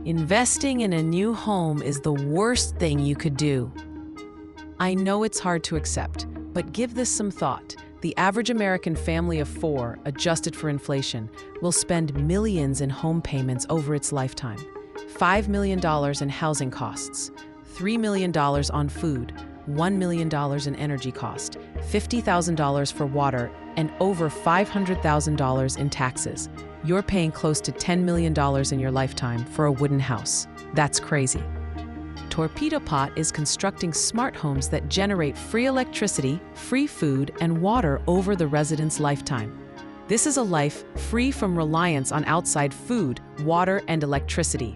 Investing in a new home is the worst thing you could do. I know it's hard to accept, but give this some thought. The average American family of four, adjusted for inflation, will spend millions in home payments over its lifetime. $5 million in housing costs, $3 million on food, $1 million in energy cost, $50,000 for water, and over $500,000 in taxes. You're paying close to $10 million in your lifetime for a wooden house. That's crazy. Torpedo Pot is constructing smart homes that generate free electricity, free food, and water over the resident's lifetime. This is a life free from reliance on outside food, water, and electricity.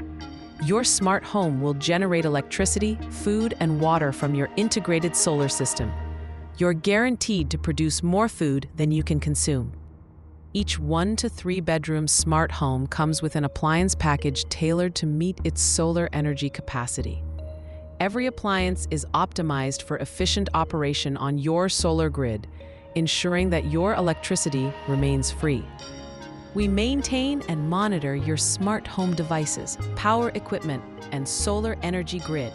Your smart home will generate electricity, food, and water from your integrated solar system. You're guaranteed to produce more food than you can consume. Each 1 to 3 bedroom smart home comes with an appliance package tailored to meet its solar energy capacity. Every appliance is optimized for efficient operation on your solar grid, ensuring that your electricity remains free. We maintain and monitor your smart home devices, power equipment, and solar energy grid.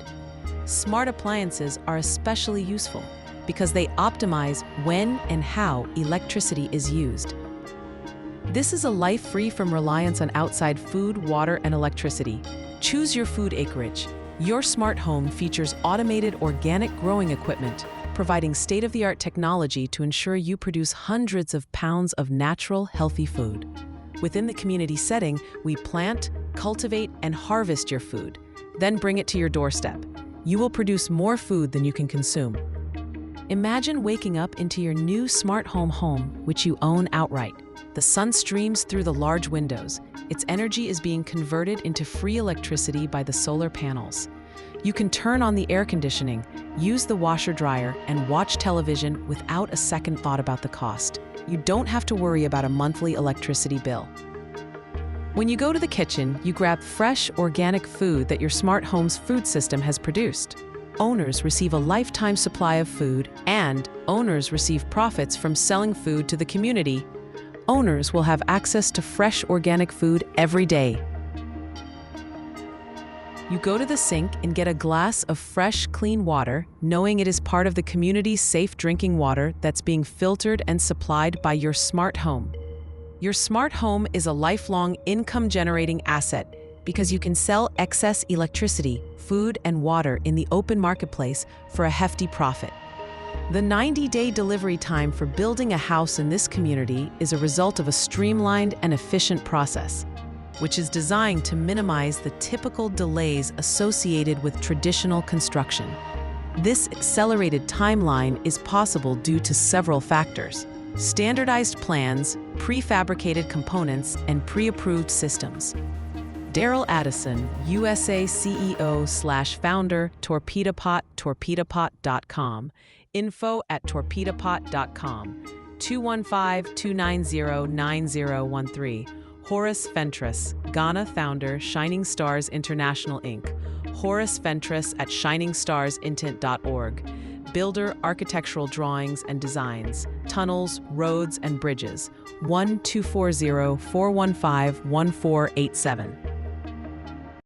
Smart appliances are especially useful because they optimize when and how electricity is used. This is a life free from reliance on outside food, water, and electricity. Choose your food acreage. Your smart home features automated organic growing equipment, providing state-of-the-art technology to ensure you produce hundreds of pounds of natural, healthy food. Within the community setting, we plant, cultivate, and harvest your food, then bring it to your doorstep. You will produce more food than you can consume. Imagine waking up into your new smart home, which you own outright. The sun streams through the large windows. Its energy is being converted into free electricity by the solar panels. You can turn on the air conditioning, use the washer-dryer, and watch television without a second thought about the cost. You don't have to worry about a monthly electricity bill. When you go to the kitchen, you grab fresh, organic food that your smart home's food system has produced. Owners receive a lifetime supply of food, and owners receive profits from selling food to the community. Owners will have access to fresh organic food every day. You go to the sink and get a glass of fresh, clean water, knowing it is part of the community's safe drinking water that's being filtered and supplied by your smart home. Your smart home is a lifelong income-generating asset because you can sell excess electricity, food, and water in the open marketplace for a hefty profit. The 90-day delivery time for building a house in this community is a result of a streamlined and efficient process, which is designed to minimize the typical delays associated with traditional construction. This accelerated timeline is possible due to several factors: standardized plans, prefabricated components, and pre-approved systems. Daryl Addison, USA CEO/founder, Torpedopot, torpedopot.com. info@torpedopot.com, 215-290-9013. Horace Fentress, Ghana founder, Shining Stars International Inc., Horace Fentress at shiningstarsintint.org. Builder, architectural drawings and designs, tunnels, roads, and bridges. 1-240-415-1487.